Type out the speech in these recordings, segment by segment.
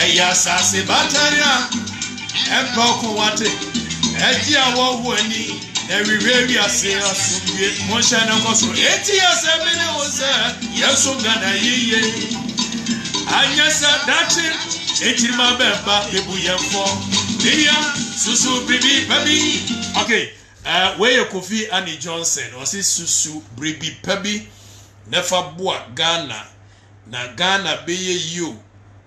eya sase batanya empoko wate ejia wo woni every ase asumye monsha na koso eti asemene oza yeso gana yiye anyasa dachi echirima beba ebuyefo media susu bribi baby. Okay, where Kofi Annie Johnson or see susu bribi baby never boa Ghana na Ghana be you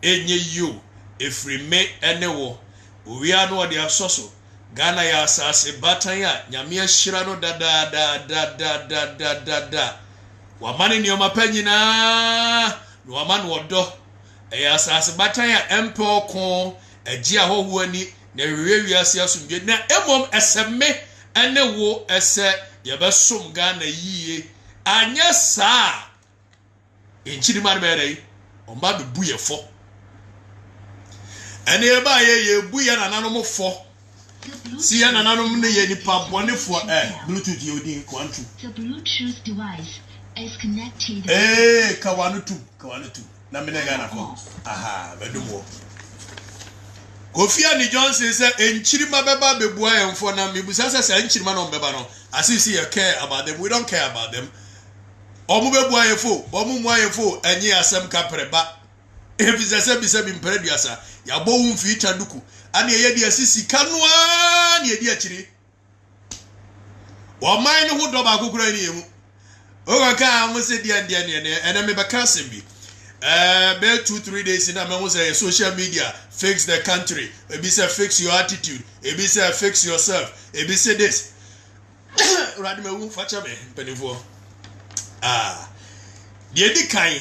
enye you if we make anywo we are no the asoso Ghana ya asase batanya nyame shira no da wamane ni omapanyi na wamane wodo ya asase batanya empo ko eji ahoho ani na wiwi ase asumdwe na emom eseme ene wo ese yebesom Ghana yiye anya saa enchiri man mere omba be buyefo ene eba ye buye na nanom fo si ya na nanom ne ye nipa bonefo bluetooth ye odin kwantu the bluetooth device is connected kawanu tu na me na Ghana ko aha bedumo Kofi Annie Johnson say enchirima beba bebua emfo na mebusa say enchirima no beba no asisi you care about them, we don't care about them. Omu bebua yefo omu mu ayefo enye asem kapreba ebisa se bisa bimpreduasa ya bo wumfi itaduku ani ye de asisi kanwa ni ye de akiri o man no ho do ba kokura ni emu o ka am se dia ene me beka asem bi be 2-3 days in a say social media fix the country, maybe say fix your attitude, maybe say fix yourself, maybe say this. Radime won facha me penifo. The edi kan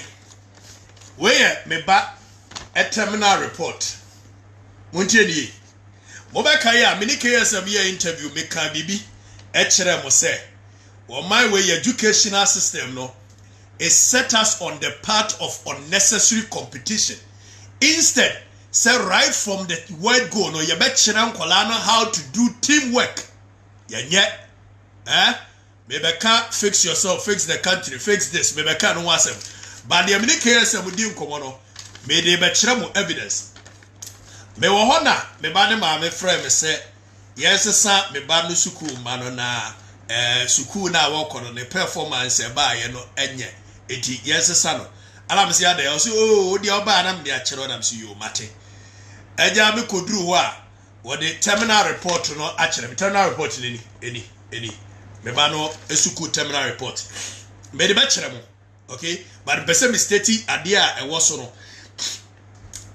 where me ba a terminal report. Montie ni. Mo ba kai a me ni KSM here interview me kan bibi e kire mo say wo my way educational system no is set us on the path of unnecessary competition. Instead, say right from the word go, no, you bet Chiran how to do teamwork. Yet, maybe can't fix yourself, fix the country, fix this, maybe can't know what's up. But the Americans and with Komono, may they bet Chiramu evidence. Me wahona, me bane ma me friend me say, yes, sir, me banu suku manona, suku na wakono, ne performance ba ye no enye. Eti yes sano ala msi ade o si o di oba na me akere na msi yo mate eja me koduru ho a wo de terminal report no akere me terminal report ni eni me ba no esuku terminal report me de ba kere mo okay but pese me state ade a e wo so no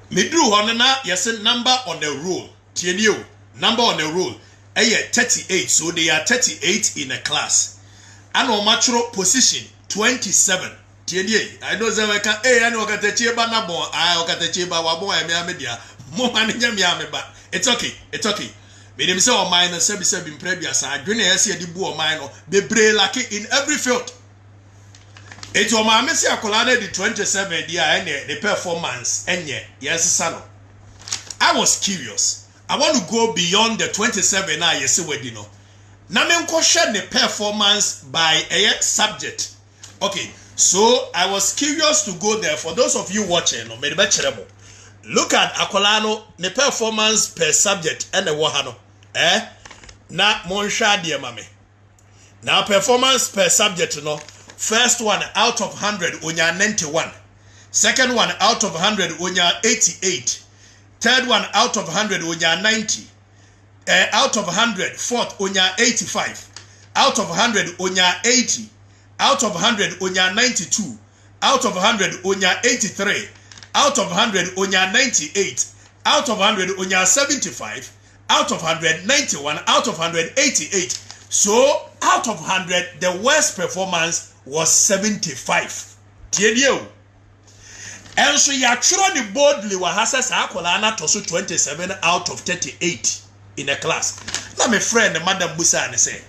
me duru ho na yes number on the roll tieni o number on the roll 38 so they are 38 in a class and o matro position 27. I know Zawaka, and Okatacheba Nabo, I Okatacheba Wabo, and media. More money, ba. It's okay. Made him so mine and Sebiseb in previous. I didn't see the boy minor, the bray lucky in every field. It's on my Messia Colada the 27 year and the performance, and yes, son. I was curious. I want to go beyond the 27 years, you know. Namen question the performance by a subject. Okay, so I was curious to go there. For those of you watching, look at Akolano, the performance per subject and the wahano. Na monsha dear mame. Now performance per subject, no. First one out of 100, unya 91. Second one out of 100, unya 88. Third one out of 100, unya 90. Out of 100, fourth, unya 85. Out of 100, unya 80. Out of 100, unya 92. Out of 100, unya 83. Out of 100, unya 98. Out of 100, unya 75. Out of 100, 91. Out of 100, 88. So, out of 100, the worst performance was 75. Tiedio. And so, you actually boldly wahasa akolana tosu 27 out of 38 in a class. Now, my friend, Madam Busa, say,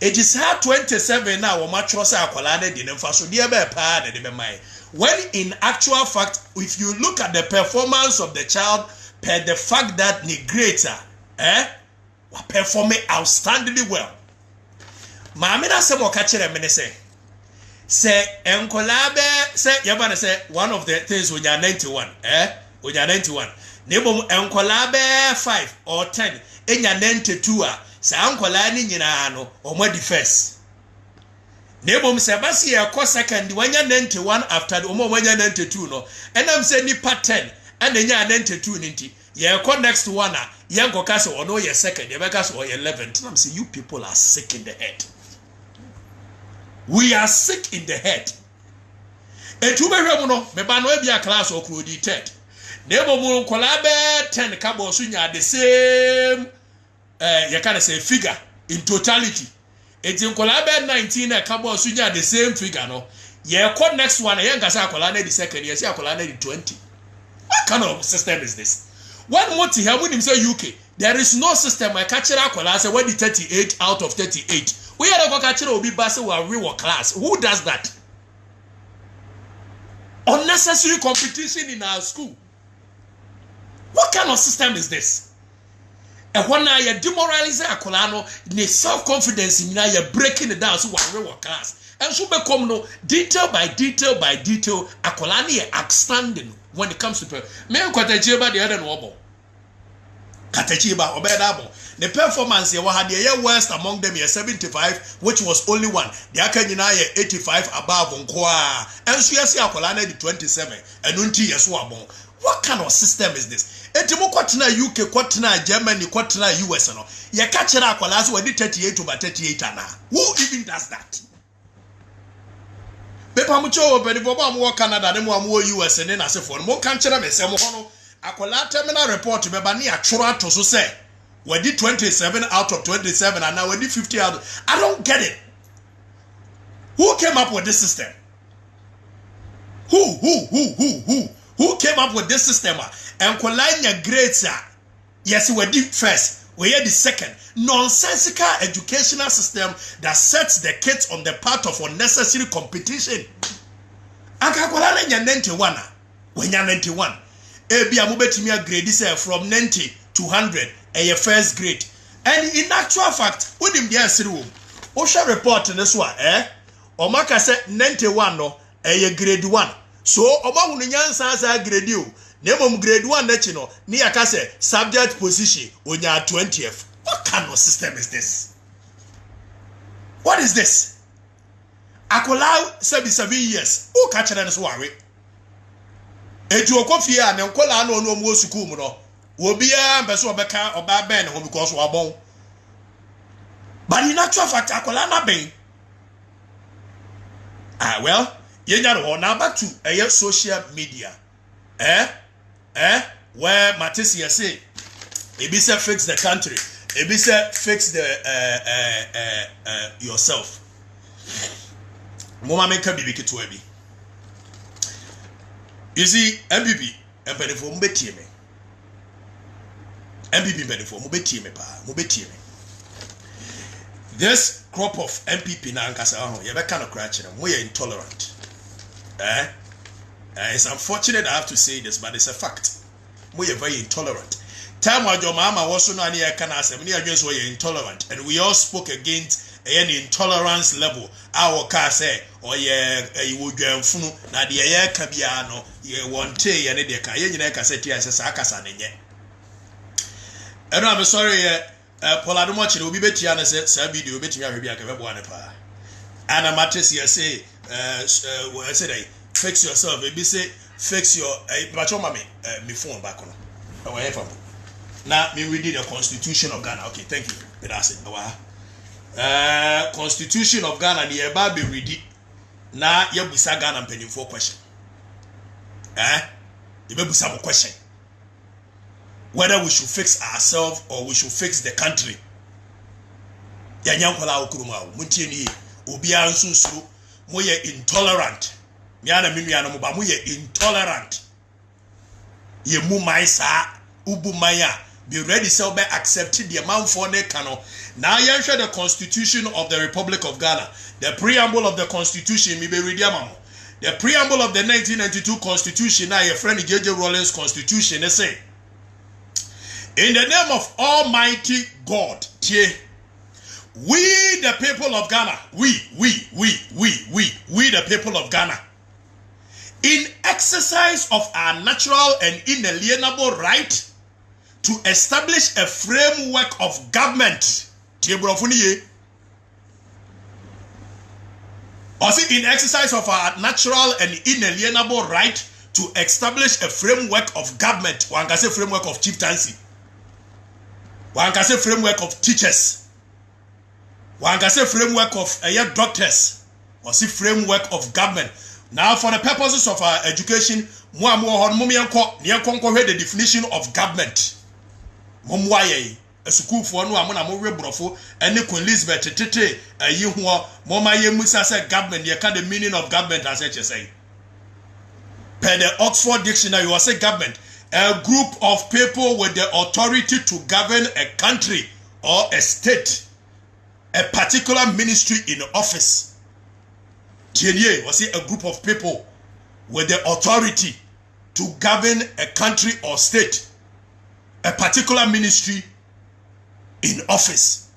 it is hard 27 now, much was akolana didn't faso dear pa de mai. When in actual fact, if you look at the performance of the child, per the fact that the greater, were performing outstandingly well. Mamina se mo kachere mene say enkolabe say yabana say one of the things when you are 91 when you are 91 Nebom enkola be 5 or 10 enya 92 a sa enkola ni nyina no omo di first. Nebom sebasi e ko second wanya 91 after omo wanya 92 no enam se nipa 10 and enya 92 ninti ye ko next one a ye nkoka se ono ye second ye beka se o ye 11th. Nam say you people are sick in the head. We are sick in the head. Etubehwe no me ba no ebia class okuro di third. Nebom nkola be 10 kabo so nya the same you can say figure in totality. It's in Kolabe 19 a couple of sunya the same figure no. Yeah, call next one a young Gasakolana the second year, Sakolana the 20. What kind of system is this? One more to help with him say UK. There is no system I catch Akola say when the 38 out of 38. We are the catcher will be bass or real class. Who does that? Unnecessary competition in our school. What kind of system is this? And when I demoralize Akolano, the self-confidence in you breaking it down so we work class. And so become no detail by detail by detail. Akolani outstanding when it comes to me Katachiba the other noble. Katachiba obedable. The performance you had the worst among them 75, which was only one. The Akanyina 85 above Unqua. And so you see Akolana the 27 and Unti Yaswabon. What kind of system is this? Etimo kwatena UK, kwatena Germany, kwatena US no. Ye kachera akwala so we 38 over 38 ana. Who even does that? Bepa mucho obedi bobo amwo Canada ne mo amwo US ne na sefo no. Mo kanchera mese mo hono akwala terminal report beba ne atworo atoso say we did 27 out of 27 and now we did 50 out. I don't get it. Who came up with this system? Who came up with this system? And Kolanya grades yes, we did first, we had the second. Nonsensical educational system that sets the kids on the path of unnecessary competition. Anka Kolanya 91, when you're 91, Ebi Amubetimia grade is from 90 to 100, a first grade. And in actual fact, when him there through, Osha report in this one, Omaka said 91 no, a grade 1. So Oma Hunyansa sa grade you. Nemom grade 1 no ni akase subject position onya 20th. What kind of system is this? What is this? Akola 77 years. Who catch that so worry? Eju okofia na nkola na onu omo school mu no. Obia mbeso obeka oba ben ho because wabon. But in actual fact akola na ben. Well, now back to social media. Where Matisia say, Ebisa fix the country. Ebisa fix the yourself. Mama make a bibi kitwebi. You see, MPP, MPP for Mubetime. MPP for Mubetime pa, Mubetime. This crop of MPP na ankasa you kind of crutch them. We are intolerant. It's unfortunate I have to say this, but it's a fact. We are very intolerant. Time when your mama was so near Canasa, many against we are intolerant, and we all spoke against any intolerance level. Our car say, oh yeah, you would get funu, na the air cabiano, you want tea, and the Kayan cassette as a Sakasan. And I'm sorry, Poladomochi will be better, and said, Sabi, you bet me a Rebecca. And a mattress, you say, I said, fix yourself. Maybe say fix your. But your mommy, me phone back on. Now me reading the Constitution of Ghana. Okay, thank you. That's it. Constitution of Ghana. The eba be ready. Now you be sa Ghana pending for question. You be some question. Whether we should fix ourselves or we should fix the country. Yanyankola okuruma. Muntieni obi ansunsu. Moye intolerant. Miana mimiana muba muye intolerant. Ye mu maisa ubu maya. Be ready so be accepted the amount for ne kano. Now you share the Constitution of the Republic of Ghana. The preamble of the Constitution mi be ready amamo. The preamble of the 1992 Constitution now your friend J.J. Rawlings Constitution they say, in the name of Almighty God, we the people of Ghana, we the people of Ghana, in exercise of our natural and inalienable right to establish a framework of government. Also, in exercise of our natural and inalienable right to establish a framework of government. One can say framework of chieftaincy. One can say framework of teachers. One can say framework of doctors. Or see framework of government. Now, for the purposes of our education, the definition of government. A school for no amona mo rebrofo ene Queen Elizabeth tete ayi ho moma ye musa say government ye can the meaning of government as I say. Per the Oxford Dictionary, you say government, a group of people with the authority to govern a country or a state, a particular ministry in office. Tienye was a group of people with the authority to govern a country or state, a particular ministry in office.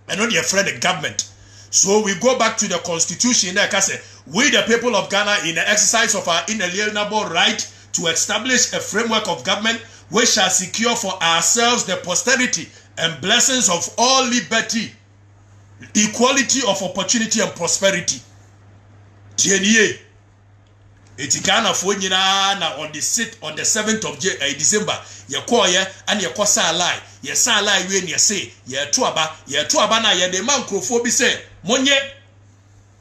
And not afraid of government. So we go back to the constitution. Like I say, we the people of Ghana, in the exercise of our inalienable right to establish a framework of government, we shall secure for ourselves the posterity and blessings of all liberty, equality of opportunity and prosperity. Tienye. Eti Ghana for na on the 7th of December, ye call ye and ye kwa sa lie. Ye sa lie we ye say, ye tuaba na ye de man crofo say, monye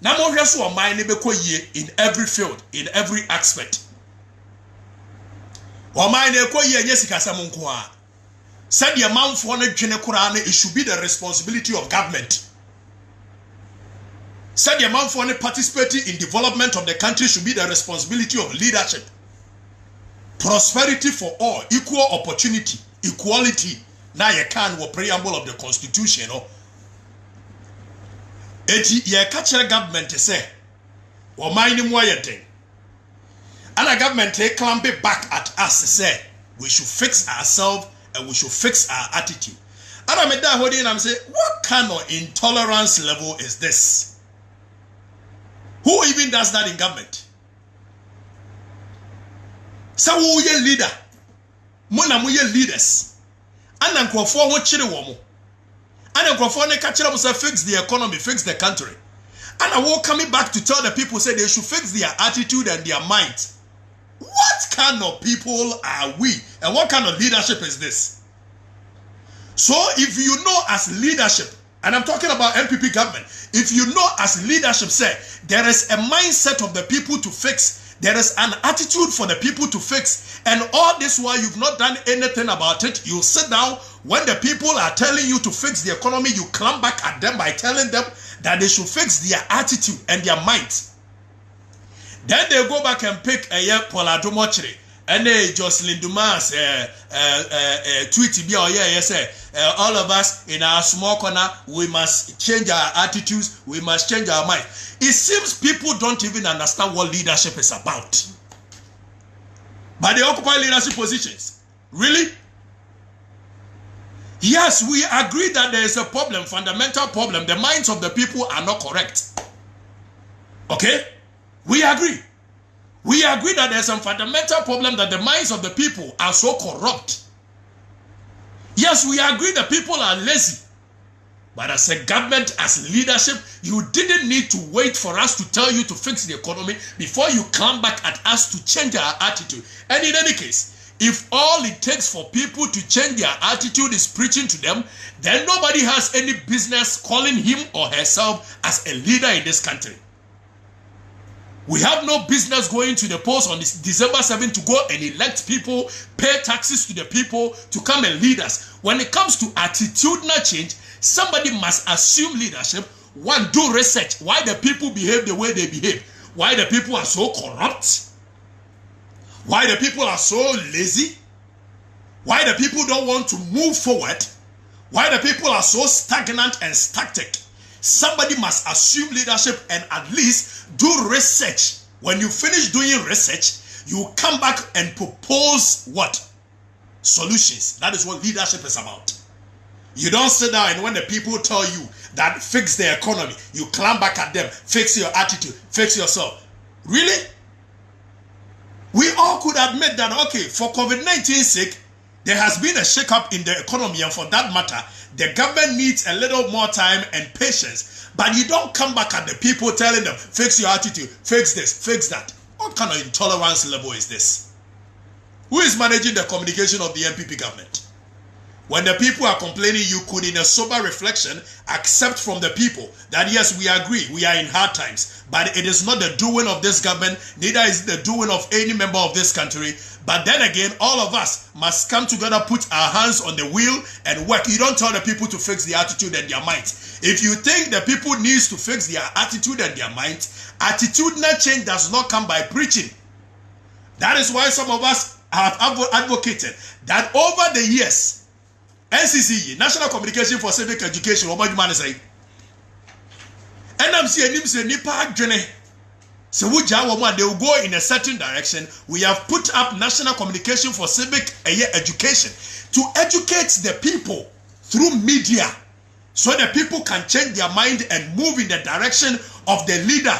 na mo hwe so o man ne beko ye in every field, in every aspect. O man ne ko ye nye sikasam nko a. Said ye man for na dwene kura na it should be the responsibility of government. Said the amount for participating in development of the country should be the responsibility of leadership. Prosperity for all, equal opportunity, equality. Now you can wo preamble of the constitution. Eti ye catch government say, or mind more thing. And a government clamp back at us say, we should fix ourselves and we should fix our attitude. And I made that holding and I'm saying, what kind of intolerance level is this? Who even does that in government? So who ye leader? Mona mu ye leaders. And nkrofo ho chire wo mo. And nkrofo ne ka chire mo say fix the economy, fix the country. And I will coming back to tell the people say they should fix their attitude and their mind. What kind of people are we? And what kind of leadership is this? So if you know as leadership, and I'm talking about NPP government, if you know as leadership say, there is a mindset of the people to fix, there is an attitude for the people to fix, and all this while you've not done anything about it, you sit down, when the people are telling you to fix the economy, you climb back at them by telling them that they should fix their attitude and their mind. Then they go back and pick a year Kwame Afrifa and Jocelyn Dumas tweet say all of us in our small corner, we must change our attitudes, we must change our mind. It seems people don't even understand what leadership is about. But they occupy leadership positions. Really? Yes, we agree that there is a problem, fundamental problem. The minds of the people are not correct. Okay? We agree. We agree that there's some fundamental problem that the minds of the people are so corrupt. Yes, we agree that people are lazy. But as a government, as leadership, you didn't need to wait for us to tell you to fix the economy before you come back at us to change our attitude. And in any case, if all it takes for people to change their attitude is preaching to them, then nobody has any business calling him or herself as a leader in this country. We have no business going to the polls on this December 7th to go and elect people, pay taxes to the people to come and lead us. When it comes to attitudinal change, somebody must assume leadership. One, do research. Why the people behave the way they behave. Why the people are so corrupt. Why the people are so lazy. Why the people don't want to move forward. Why the people are so stagnant and static. Somebody must assume leadership and at least do research. When you finish doing research, you come back and propose what? Solutions. That is what leadership is about. You don't sit down and when the people tell you that fix the economy, you climb back at them, fix your attitude, fix yourself. Really? We all could admit that, okay, for COVID-19 sake, there has been a shake-up in the economy, and for that matter, the government needs a little more time and patience. But you don't come back at the people telling them, fix your attitude, fix this, fix that. What kind of intolerance level is this? Who is managing the communication of the NPP government? When the people are complaining, you could, in a sober reflection, accept from the people that yes, we agree, we are in hard times, but it is not the doing of this government, neither is it the doing of any member of this country. But then again, all of us must come together, put our hands on the wheel and work. You don't tell the people to fix their attitude and their mind. If you think the people needs to fix their attitude and their mind, attitudinal change does not come by preaching. That is why some of us have advocated that over the years, NCCE, National Communication for Civic Education, what do you say? And I'm saying, Nipa Jene. So they will go in a certain direction. We have put up National Communication for Civic Education to educate the people through media, so that people can change their mind and move in the direction of the leader.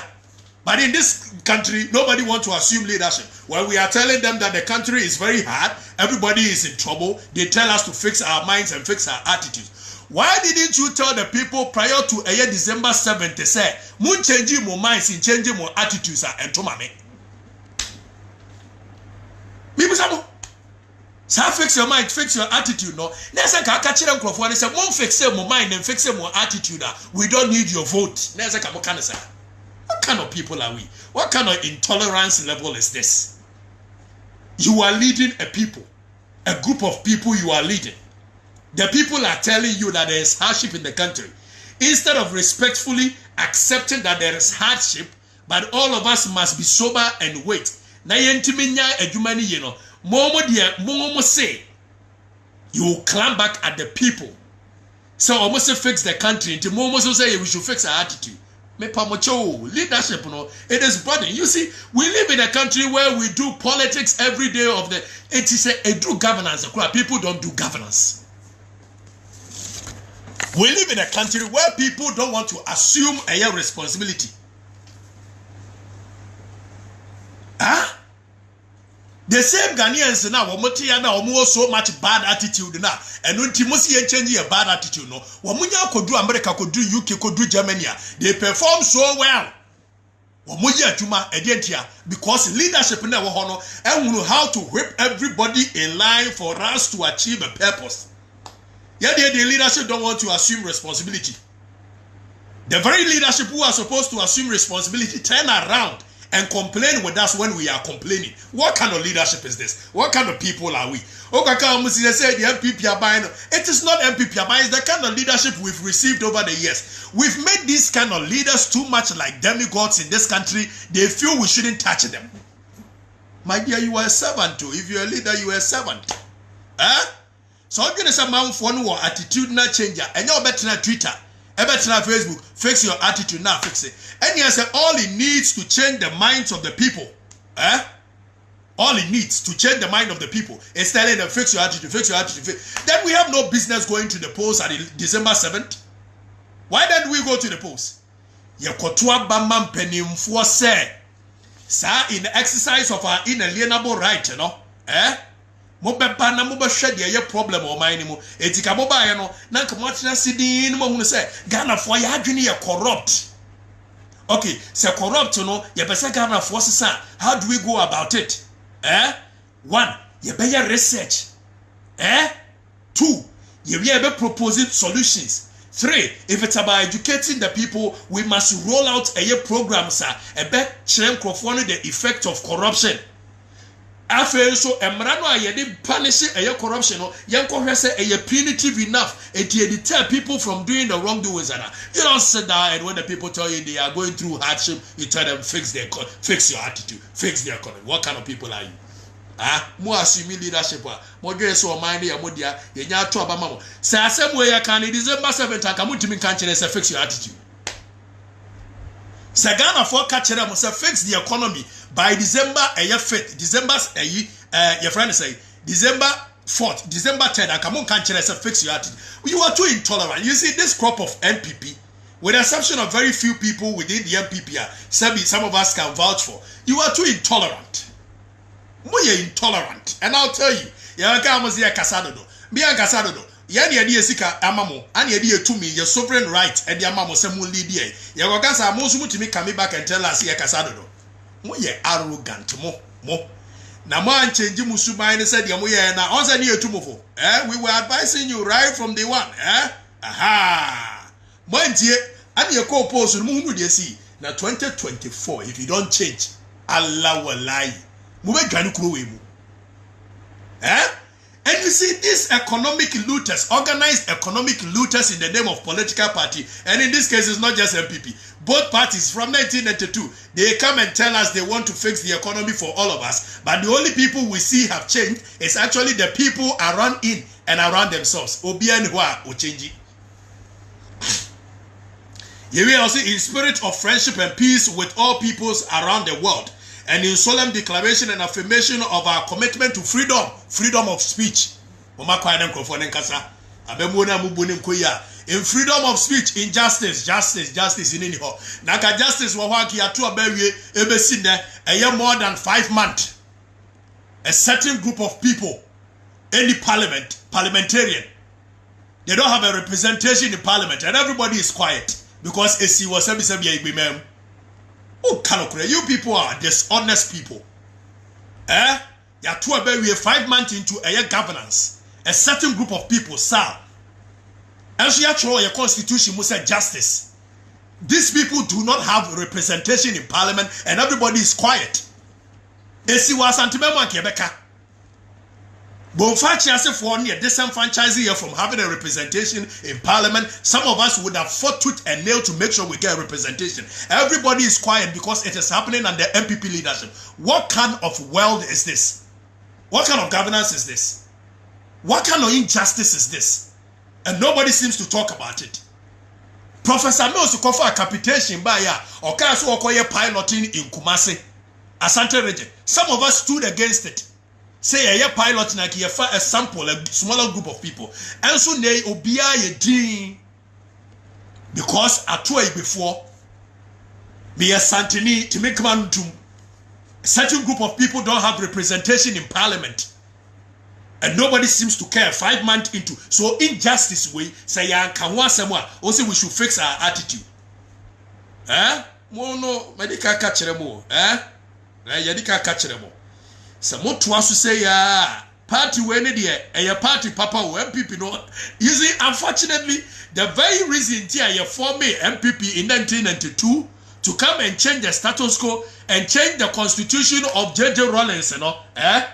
But in this country, nobody wants to assume leadership. When we are telling them that the country is very hard, everybody is in trouble, they tell us to fix our minds and fix our attitudes. Why didn't you tell the people prior to December 7th, say, "Mun changing more minds and changing more attitudes and to mame"? Maybe some. So fix your mind, fix your attitude. No, next time I catch them microphone and say, "Mun fix your mind and fix your attitude. We don't need your vote." Next time I can say, what kind of people are we? What kind of intolerance level is this? You are leading a people, a group of people you are leading. The people are telling you that there is hardship in the country. Instead of respectfully accepting that there is hardship, but all of us must be sober and wait. Na yentiminya edumani yeno. Momo say you will climb back at the people. So almost fix the country. Until Momo say we should fix our attitude. Leadership, it is burden. You see, we live in a country where we do politics every day of the. It is a do governance. People don't do governance. We live in a country where people don't want to assume a responsibility. Huh? The same Ghanaians now, we so much bad attitude now, and when Timothy change a bad attitude, no, Wamunya could do America, could do UK, could do Germany. They perform so well. Wamuya Juma Edientia, because leadership never honor and we know how to whip everybody in line for us to achieve a purpose. Yet the leadership don't want to assume responsibility. The very leadership who are supposed to assume responsibility turn around and complain with us when we are complaining. What kind of leadership is this? What kind of people are we? They say the MPP are buying. It is not MPP are buying. It's the kind of leadership we've received over the years. We've made these kind of leaders too much like demigods in this country. They feel we shouldn't touch them. My dear, you are a servant too. If you're a leader, you are a servant. Huh? So I'm going to say, man, for no attitudinal changer. And you're better than Twitter. Better than Facebook. Fix your attitude now. Fix it. And he said, all it needs to change the minds of the people. All it needs to change the mind of the people is telling them, fix your attitude, fix your attitude. Then we have no business going to the polls at December 7th. Why don't we go to the polls? Yekotua bamam penimfo say, sir, in the exercise of our inalienable right, you know, Mobeba na moba shade ye problem o man mu etika moba ye no na nka mo atena sidin mo hunu say Ghana for ya adwene ye corrupt. Okay, say corrupt no ye pese Ghana for sesa, how do we go about it? One, ye be your research. Two, ye be proposing solutions. Three, if it's about educating the people, we must roll out a program, sir. A be chrem crofone the effect of corruption. After so emrano ayede punish a corruption no yenko say a punitive enough it deter people from doing the wrongdoings. You don't sit down and when the people tell you they are going through hardship, you tell them fix your attitude, fix their economy. What kind of people are you? More assuming leadership more dress or mind ya modia yenya to abama mo say asem we ya kan December 7th akamutimi kan kire say fix your attitude. Say Ghana for catch them say fix the economy by December 5th, December your friend say December 4th, December 10th, akamon can say fix your attitude. You are too intolerant. You see this crop of NPP, with the exception of very few people within the NPP, some of us can vouch for. You are too intolerant. Moye intolerant. And I'll tell you, Yanka was here Casado. Be a Casado. Yani adi esika amamo ani adi etumi your sovereign right and the amamo semu lead ye yakasa amosu mutimi come back and tell us ye kasado do mo ye arrogant mo na man change musuban ne said ye mo ye na on say ne etumofo we were advising you right from day one aha man tie ani e ko post no mu de si na 2024 if you don't change Allah will lie mo be dwane kuro we mu and you see, these economic looters, organized economic looters in the name of political party, and in this case, it's not just MPP. Both parties from 1992, they come and tell us they want to fix the economy for all of us. But the only people we see have changed is actually the people around in and around themselves. Obianwa Ochenji. You will also in spirit of friendship and peace with all peoples around the world. And in solemn declaration and affirmation of our commitment to freedom of speech. In freedom of speech, in justice in any hall. Naka justice wawaki atu abewe ebesinde a more than 5 months. A certain group of people, any parliamentarian, they don't have a representation in parliament, and everybody is quiet because AC was mem. Oh, you people are dishonest people. You are 5 months into a governance. A certain group of people, sir. As you actually your constitution must say justice. These people do not have representation in parliament and everybody is quiet. Esi was antimema Quebeca. Bonfachi for near disenfranchising here from having a representation in parliament. Some of us would have fought tooth and nail to make sure we get a representation. Everybody is quiet because it is happening under MPP leadership. What kind of world is this? What kind of governance is this? What kind of injustice is this? And nobody seems to talk about it. Professor Mills to for a capitation by ya or Kasu Okoye piloting in Kumasi, Asante region. Some of us stood against it. Say a pilot na ki a sample, a smaller group of people. And so they obia ye dream because at 2 before be a Santini to make man to a certain group of people don't have representation in parliament. And nobody seems to care 5 months into. So injustice way say ya kanwa semwa also we should fix our attitude. Mono medical catcheremo. Yadika catcheremo. Some to us to say, party when a party papa or MPP no. You see, unfortunately, the very reason here you formed MPP in 1992 to come and change the status quo and change the constitution of J.J. Rawlings, you know, and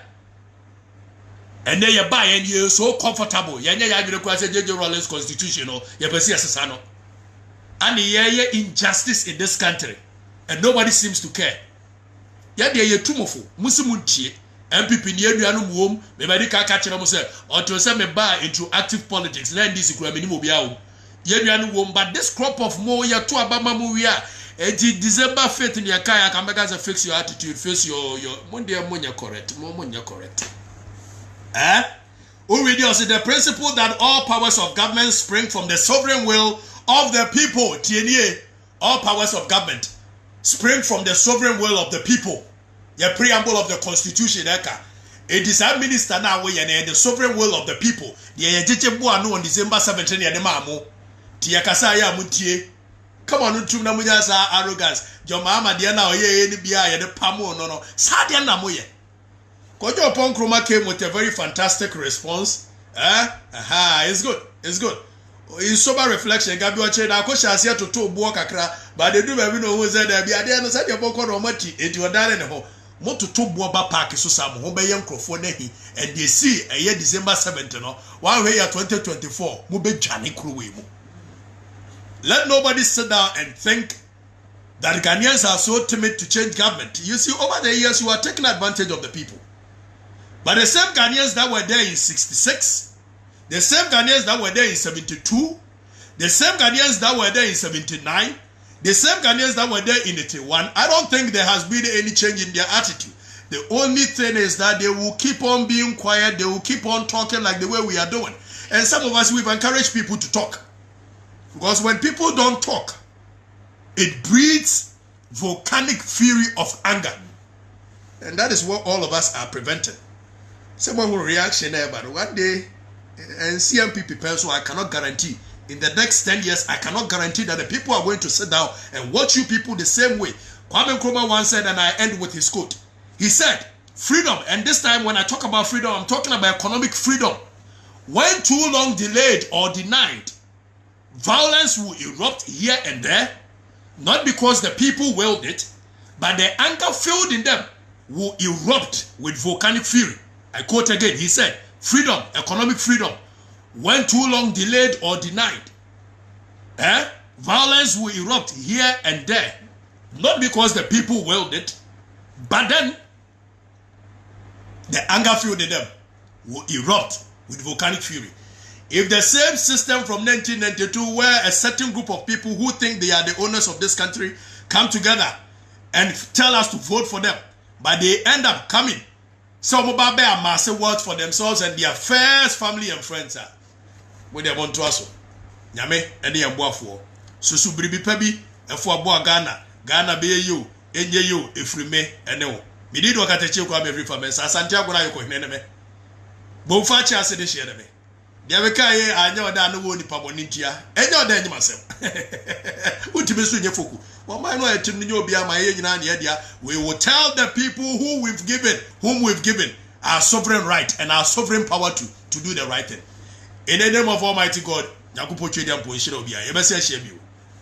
then you buy and you're so comfortable. You require J.J. Rawlings constitution, you know, you and the injustice in this country, and nobody seems to care. Ya de ye tumofo musimuntie MPP ni aduanu muom me medical catch na mo say until say me ba into active politics na ndisi kura me ni mo bia wo ye aduanu wom but this crop of mo ya to abama mo wi a December 5th ni aka ya kambega say fix your attitude face your monday monya correct monya correct already also the principle that all powers of government spring from the sovereign will of the people tienie all powers of government spring from the sovereign will of the people. The preamble of the constitution. It is our minister now the sovereign will of the people. The Jejebu on December 17th ya mamo. Tia kasaya mutie. Come on, na muja sa arrogance. Your mama diana oye ni bia ya de pamo no. Sa dia na moye. Kojo Pon Kroma came with a very fantastic response. It's good. It's good. In sober reflection, Gabi Wache na ko shasia to buo kakra, but they do baby no who said there be ade no said your boko romati enti odare ne ho. Mo to buo ba park so sam ho be yem krofo nahi and they see a year December 7th no. One way 2024 mo be dwane krowe mu. Let nobody sit down and think that Ghanaians are so timid to change government. You see, over the years you are taking advantage of the people. But the same Ghanaians that were there in 66, the same Ghanaians that were there in 72, the same Ghanaians that were there in 79, the same Ghanaians that were there in 81, I don't think there has been any change in their attitude. The only thing is that they will keep on being quiet, they will keep on talking like the way we are doing. And some of us, we've encouraged people to talk. Because when people don't talk, it breeds volcanic fury of anger. And that is what all of us are preventing. Someone will reaction there, but one day, and CMPP person, I cannot guarantee. In the next 10 years, I cannot guarantee that the people are going to sit down and watch you people the same way. Kwame Nkrumah once said, and I end with his quote. He said, freedom, and this time when I talk about freedom, I'm talking about economic freedom. When too long delayed or denied, violence will erupt here and there, not because the people willed it, but the anger filled in them will erupt with volcanic fury. I quote again, he said, freedom, economic freedom, when too long delayed or denied, violence will erupt here and there, not because the people willed it, but then the anger filled in them will erupt with volcanic fury. If the same system from 1992, where a certain group of people who think they are the owners of this country come together and tell us to vote for them, but they end up coming, some of them are massive words for themselves and their first family and friends are when they want to also. Nyame and they are boafo. Susu bribi pebi efo abo Ghana be you enye you efrime ene. Me did work at a Kwame Afrifa Mensah. Santiago na yoko hinene. Bo fa chi ase de hye me. Dia we kai anya oda no wo nipa bonintia. Enye oda enye masem. Utimi so nye foku. We will tell the people whom we've given our sovereign right and our sovereign power to do the right thing. In the name of Almighty God,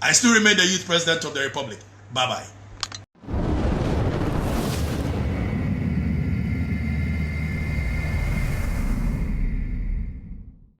I still remain the youth president of the Republic. Bye-bye.